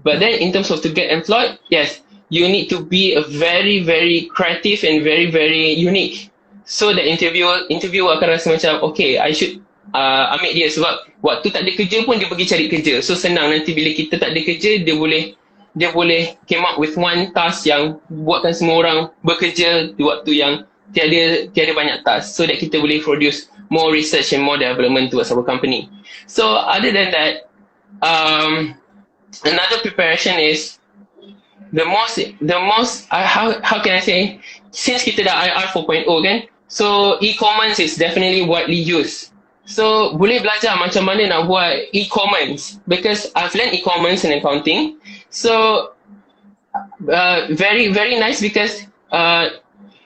Speaker 2: But then in terms of to get employed, yes, you need to be a very very creative and very very unique, so that interviewer akan rasa macam okay, I should ambil dia, sebab waktu tak ada kerja pun dia pergi cari kerja. So senang nanti bila kita tak ada kerja, dia boleh came up with one task yang buatkan semua orang bekerja di waktu yang tiada banyak task, so that kita boleh produce more research and more development towards our company. So other than that, another preparation is the most how can I say, since kita dah IR 4.0 kan, so e-commerce is definitely widely used. So boleh belajar macam mana nak buat e-commerce, because I've learned e-commerce and accounting. So very very nice, because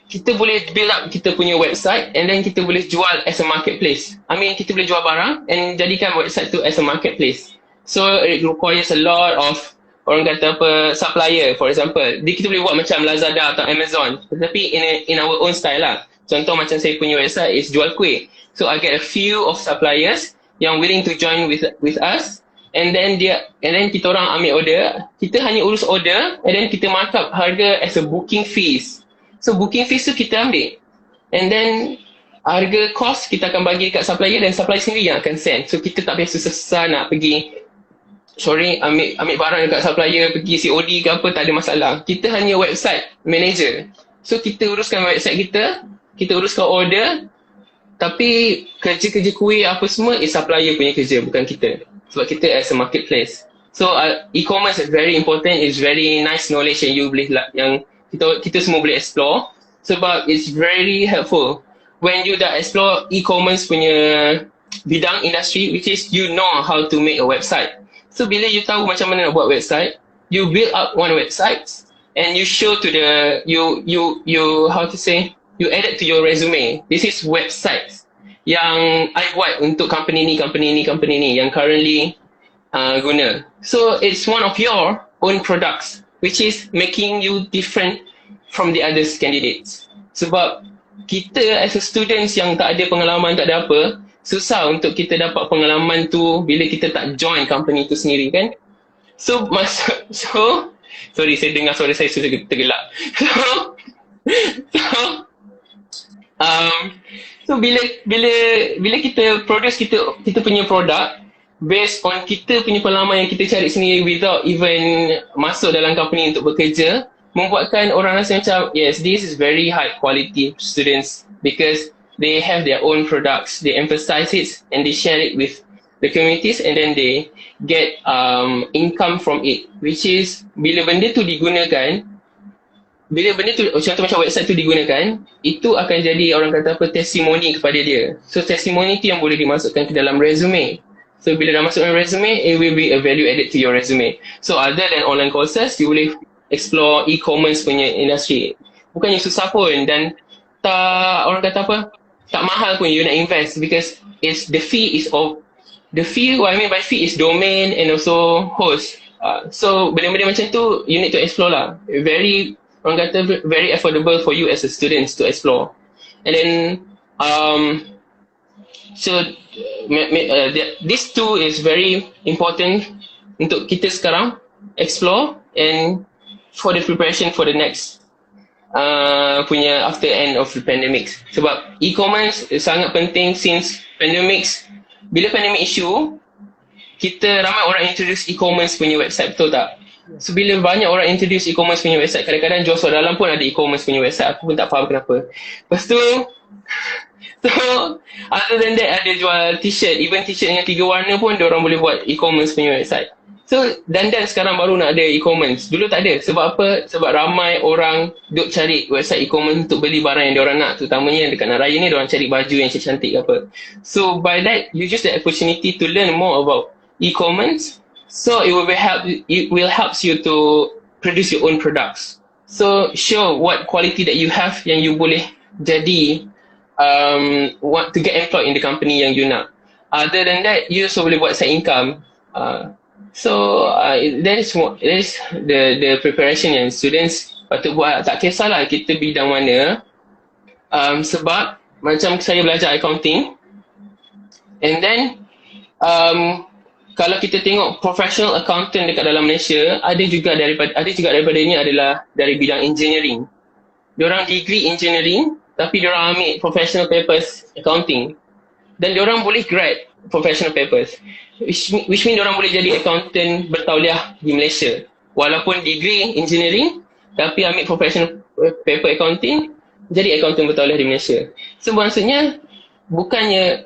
Speaker 2: kita boleh build up kita punya website, and then kita boleh jual as a marketplace. I mean, kita boleh jual barang and jadikan website tu as a marketplace. So it requires a lot of, orang kata apa, supplier. For example, kita boleh buat macam Lazada atau Amazon, tetapi in our own style lah. Contoh macam saya punya website is jual kuih. So I get a few of suppliers yang willing to join with us, and then kita orang ambil order, kita hanya urus order, and then kita markup harga as a booking fees. So booking fees tu kita ambil, and then harga cost kita akan bagi kat supplier, dan supplier sendiri yang akan send. So kita tak payah susah-susah nak pergi ambil barang dekat supplier, pergi COD ke apa, tak ada masalah. Kita hanya website manager. So kita uruskan website kita uruskan order, tapi kerja-kerja kuih apa semua is supplier punya kerja, bukan kita. Sebab kita as a marketplace. So e-commerce is very important, is very nice knowledge yang you boleh, yang kita semua boleh explore, sebab it's very helpful when you dah explore e-commerce punya bidang industri, which is you know how to make a website. So bila you tahu macam mana nak buat website, you build up one website and you show to the you how to say, you add it to your resume. This is websites yang I buat untuk company ni yang currently guna. So it's one of your own products, which is making you different from the other candidates. Sebab kita as a students yang tak ada pengalaman, tak ada apa, susah untuk kita dapat pengalaman tu bila kita tak join company tu sendiri kan. So sorry, saya dengar suara saya sudah tergelak. So bila kita produce kita punya produk based on kita punya pengalaman yang kita cari sendiri without even masuk dalam company untuk bekerja, membuatkan orang rasa macam yes, this is very high quality students, because they have their own products, they emphasize it and they share it with the communities, and then they get income from it, which is bila benda tu digunakan, contoh macam website tu digunakan, itu akan jadi orang kata apa, testimoni kepada dia. So testimoni tu yang boleh dimasukkan ke dalam resume. So bila dah masuk dalam resume, it will be a value added to your resume. So other than online courses, you boleh explore e-commerce punya industry. Bukannya susah pun, dan tak, orang kata apa, tak mahal pun you nak invest, because it's the fee what I mean by fee is domain and also host. So benda-benda macam tu you need to explore lah. Orang kata very affordable for you as a student to explore. And then this two is very important untuk kita sekarang explore, and for the preparation for the next punya after end of the pandemic. Sebab e-commerce sangat penting since pandemics. Bila pandemic issue, kita ramai orang introduce e-commerce punya website, betul tak? So bila banyak orang introduce e-commerce punya website, kadang-kadang jual suara dalam pun ada e-commerce punya website, aku pun tak faham kenapa. Lepas tu, so other than that, ada jual t-shirt, even t-shirt dengan 3 warna pun diorang boleh buat e-commerce punya website. So dan sekarang baru nak ada e-commerce. Dulu tak ada. Sebab apa? Sebab ramai orang duk cari website e-commerce untuk beli barang yang diorang nak. Terutamanya dekat nak raya ni diorang cari baju yang cantik ke apa. So by that, you use the opportunity to learn more about e-commerce. So it will helps you to produce your own products. So show what quality that you have yang you boleh jadi want to get employed in the company yang you nak. Other than that, you also boleh buat side income. That is the preparation yang students patut buat. Tak kisahlah kita bidang mana. Sebab macam saya belajar accounting, and then kalau kita tengok professional accountant dekat dalam Malaysia, ada juga daripadanya adalah dari bidang engineering. Diorang degree engineering, tapi diorang ambil professional papers accounting. Dan diorang boleh grad professional papers. Which mean diorang boleh jadi accountant bertauliah di Malaysia. Walaupun degree engineering, tapi ambil professional paper accounting, jadi accountant bertauliah di Malaysia. So maksudnya, bukannya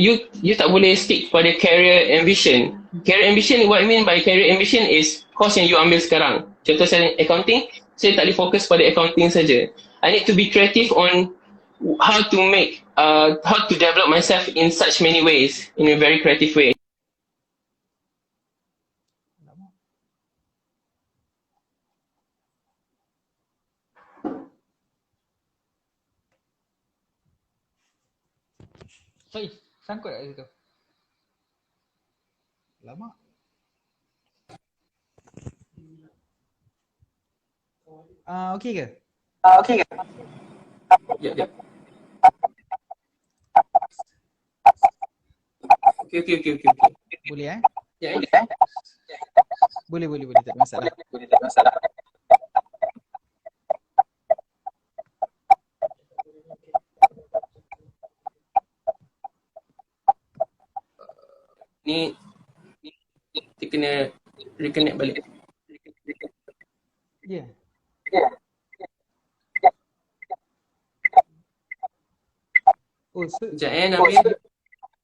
Speaker 2: you tak boleh stick pada career ambition. Career ambition, what I mean by career ambition is course yang you ambil sekarang. Contoh saya accounting, saya tak boleh fokus pada accounting saja. I need to be creative on how to develop myself in such many ways, in a very creative way.
Speaker 1: Sorry, sangkut kat situ. Lama. Okey ke?
Speaker 2: Ya. Okay.
Speaker 1: Boleh
Speaker 2: Ya.
Speaker 1: Boleh, tak ada masalah.
Speaker 2: Ni kita kena reconnect balik.
Speaker 1: Ya. Oh,
Speaker 2: Sekejap Nabil.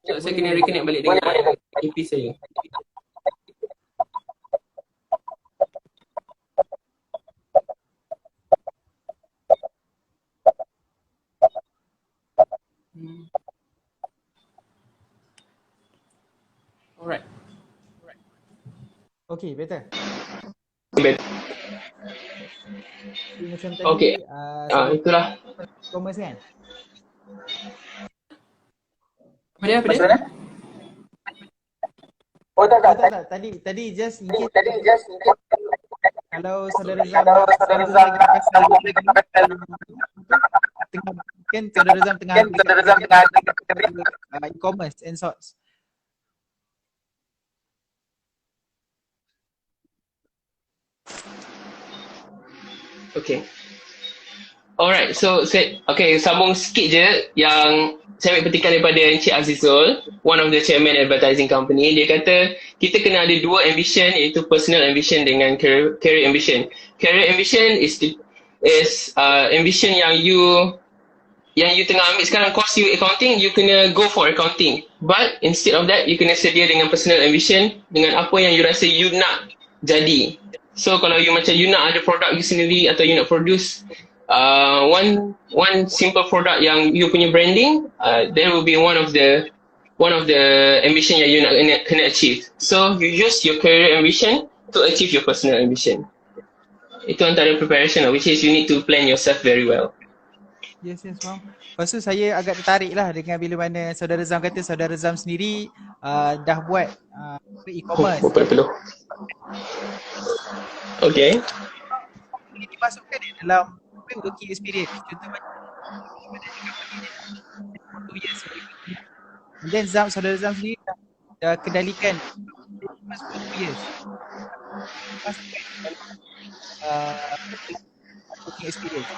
Speaker 2: Sekejap saya kena reconnect balik dengan AP saya. Alright.
Speaker 1: Okay, better. Macam tadi,
Speaker 2: Okay. Itulah.
Speaker 1: Commerce kan?
Speaker 2: Apa dia?
Speaker 1: Oh tak. Tadi just kalau saudara Zam kan saudara Zam tengah e-commerce and sorts.
Speaker 2: Okay. Alright, so sambung sikit je yang saya ambil petikan daripada Encik Azizul, one of the chairman advertising company. Dia kata kita kena ada dua ambition, iaitu personal ambition dengan career ambition. Career ambition is ambition yang you tengah ambil sekarang, course you accounting, you kena go for accounting. But instead of that, you kena sedia dengan personal ambition, dengan apa yang you rasa you nak jadi. So kalau you nak ada produk you sendiri, atau you nak produce one simple product yang you punya branding, that will be one of the ambition yang you nak kena achieve. So you use your career ambition to achieve your personal ambition. Itu antara preparation, which is you need to plan yourself very well.
Speaker 1: Yes, faham. Lepas tu saya agak tertarik lah dengan bila mana saudara Zam kata saudara Zam sendiri dah buat e-commerce.
Speaker 2: Betul. Okay.
Speaker 1: Ini dimasukkan dalam working experience. Contoh macam 2 years. And then saudara Zam sendiri dah kendalikan 2 years. Masukkan working experience.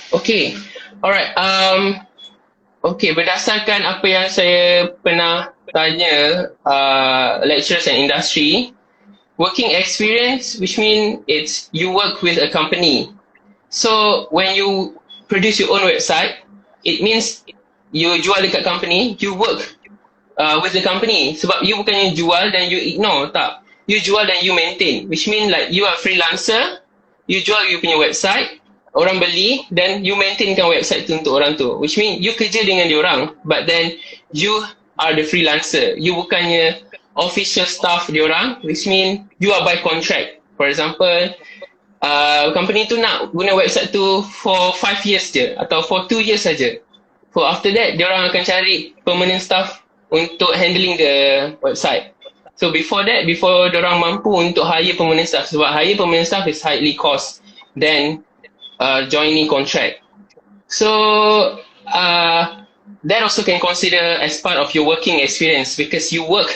Speaker 2: Okay. Alright. Okay, berdasarkan apa yang saya pernah tanya lecturers and industry, working experience, which means it's you work with a company. So when you produce your own website, it means you jual dekat company, you work with the company. Sebab you bukannya jual dan you ignore, tak. You jual dan you maintain, which mean like you are freelancer, you jual you punya website, orang beli, dan you maintainkan website tu untuk orang tu, which mean you kerja dengan diorang, but then you are the freelancer. You bukannya official staff diorang, which mean you are by contract. For example, company tu nak guna website tu for 5 years je atau for 2 years saja. For after that, diorang akan cari permanent staff untuk handling the website. So before that, before diorang mampu untuk hire permanent staff, sebab hire permanent staff is highly cost than joining contract. So that also can consider as part of your working experience, because you work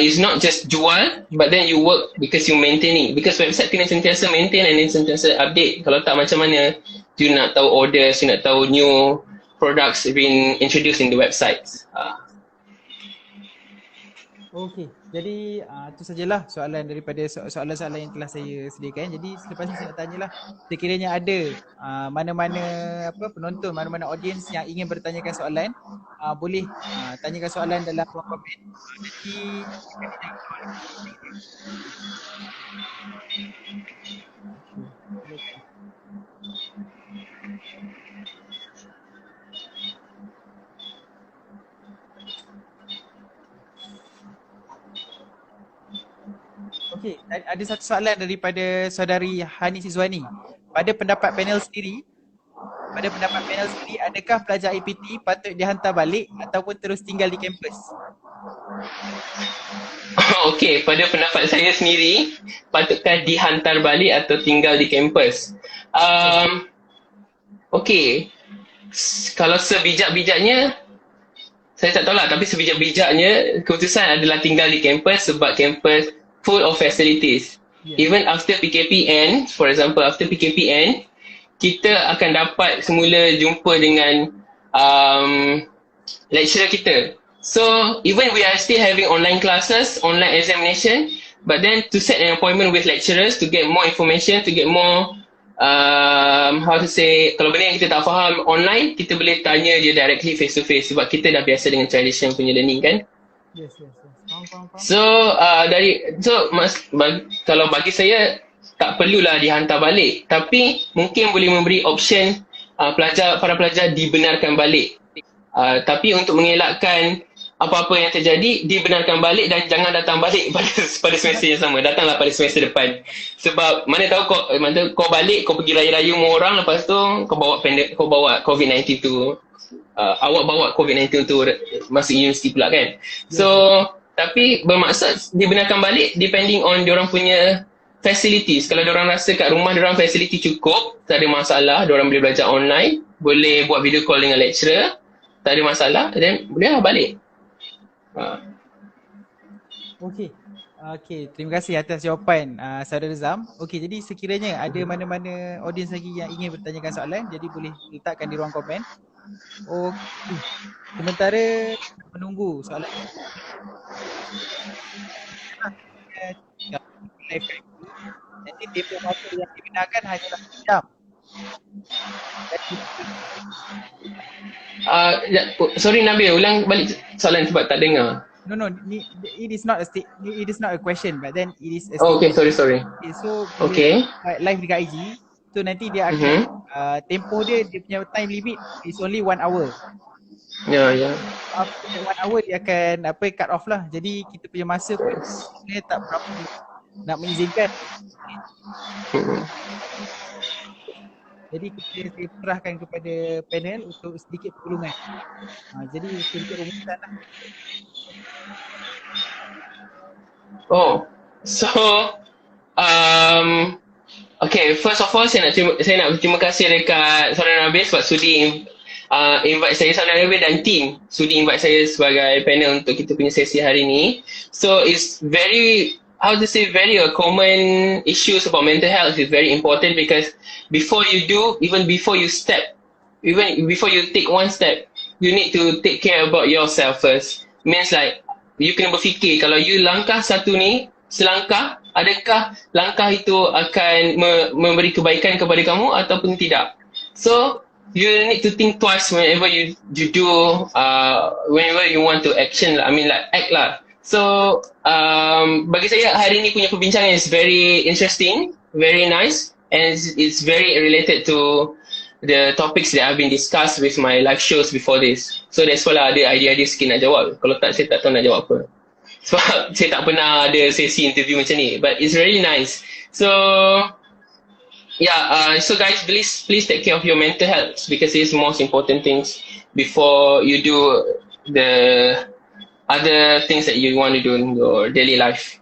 Speaker 2: is not just jual, but then you work because you maintaining. Because website kena sentiasa maintain and then sentiasa update. Kalau tak, macam mana you nak tahu orders, you nak tahu new products being introduced in the websites.
Speaker 1: Okey, jadi itu sajalah soalan daripada soalan-soalan yang telah saya sediakan. Jadi selepas ini saya nak tanyalah, sekiranya ada mana-mana penonton, mana-mana audiens yang ingin bertanyakan soalan, boleh tanyakan soalan dalam ruang komen. Okey, ada satu soalan daripada saudari Hanizan. Pada pendapat panel sendiri, adakah pelajar IPT patut dihantar balik ataupun terus tinggal di kampus?
Speaker 2: Okey, pada pendapat saya sendiri, patutkah dihantar balik atau tinggal di kampus? Okey, kalau sebijak-bijaknya, saya tak tahu lah, tapi sebijak-bijaknya keputusan adalah tinggal di kampus sebab kampus full of facilities. Even after PKP end, for example, after PKP end, kita akan dapat semula jumpa dengan lecturer kita. So, even we are still having online classes, online examination, but then to set an appointment with lecturers to get more information, to get more, how to say, kalau benda yang kita tak faham online, kita boleh tanya dia directly face to face sebab kita dah biasa dengan traditional punya learning kan.
Speaker 1: Yes. Faham.
Speaker 2: So, kalau bagi saya, tak perlulah dihantar balik. Tapi, mungkin boleh memberi option para pelajar dibenarkan balik. Tapi untuk mengelakkan apa-apa yang terjadi, dibenarkan balik dan jangan datang balik pada semester yang sama. Datanglah pada semester depan. Sebab mana tahu kau balik, kau pergi raya-raya rumah orang, lepas tu kau bawa COVID-19 tu. Awak bawa COVID-19 tu masuk universiti pula kan. So, tapi bermaksud dibenarkan balik depending on diorang punya facilities. Kalau diorang rasa kat rumah diorang facility cukup, tak ada masalah, diorang boleh belajar online, boleh buat video call dengan lecturer, tak ada masalah, then boleh lah balik.
Speaker 1: Okey, terima kasih atas jawapan saudara Zam. Okey, jadi sekiranya ada mana-mana audiens lagi yang ingin bertanyakan soalan, jadi boleh letakkan di ruang komen. Okey, sementara menunggu soalan nanti tempoh masa yang digunakan hanya 1 jam.
Speaker 2: Sorry Nabil, ulang balik soalan sebab tak dengar.
Speaker 1: No, it is not a question, but then it is a
Speaker 2: okay, sorry.
Speaker 1: Okay, so live dekat IG, so nanti dia akan tempoh dia punya time limit is only 1 hour.
Speaker 2: Ya.
Speaker 1: After 1 hour dia akan cut off lah. Jadi kita punya masa pun sebenarnya tak berapa nak mengizinkan. Jadi kita serahkan kepada panel untuk sedikit pertolongan. Jadi sedikit rumusan lah.
Speaker 2: Okay, first of all saya nak berterima kasih dekat saudara Nabil sebab sudi invite saya, saudara Nabil dan team sudi invite saya sebagai panel untuk kita punya sesi hari ni. So it's very common issues about mental health is very important because before you take one step, you need to take care about yourself first. Means like you kena berfikir kalau you langkah satu ni, selangkah, adakah langkah itu akan memberi kebaikan kepada kamu ataupun tidak. So you need to think twice whenever you do whenever you want to action lah. I mean like act lah. So bagi saya hari ni punya perbincangan is very interesting, very nice, and it's very related to the topics that have been discussed with my live shows before this. So that's why lah ada idea-idea sikit nak jawab. Kalau tak, saya tak tahu nak jawab apa. Sebab saya tak pernah ada sesi interview macam ni. But it's really nice. So yeah, so guys, please take care of your mental health because it's the most important things before you do the other things that you want to do in your daily life.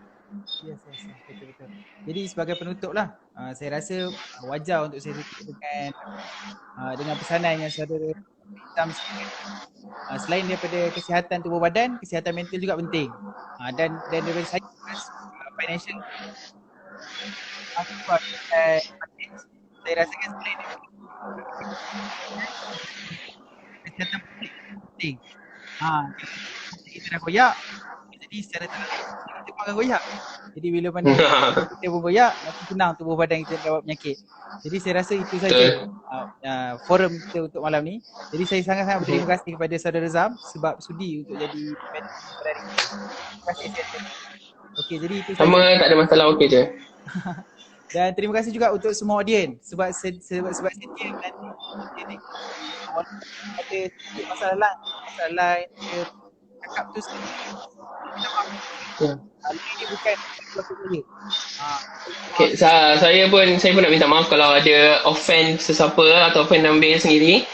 Speaker 1: Yes, betul. Jadi sebagai penutup lah, saya rasa wajar untuk saya tutup dengan pesanan yang saudara hitam sikit. Selain daripada kesihatan tubuh badan, kesihatan mental juga penting. Dan daripada saya, financial saya rasakan selain daripada kesihatan penting. Kita dah koyak, jadi secara tak kita pun akan koyak. Jadi bila mana kita pun koyak, makin senang tubuh badan kita dapat penyakit. Jadi saya rasa itu saja forum kita untuk malam ni. Jadi saya sangat-sangat berterima kasih kepada saudara Zam sebab sudi untuk jadi Dari. Terima kasih. Okey, jadi itu
Speaker 2: sama saja. Tak ada masalah, okey je.
Speaker 1: Dan terima kasih juga untuk semua audiens sebab sedia nanti ada sedikit masalah lain cakap tu ini bukan
Speaker 2: okay, saya pun nak minta maaf kalau ada offend sesiapa atau offend Nabil sendiri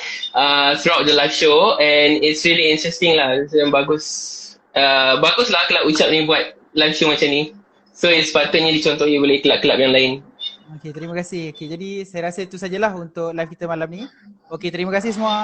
Speaker 2: throughout the live show, and it's really interesting lah. Bagus lah kelab ucap ni buat live show macam ni, so sepatutnya dicontohi oleh kelab-kelab yang lain.
Speaker 1: Okey, terima kasih. Okey, jadi saya rasa itu sajalah untuk live kita malam ni. Okey, terima kasih semua.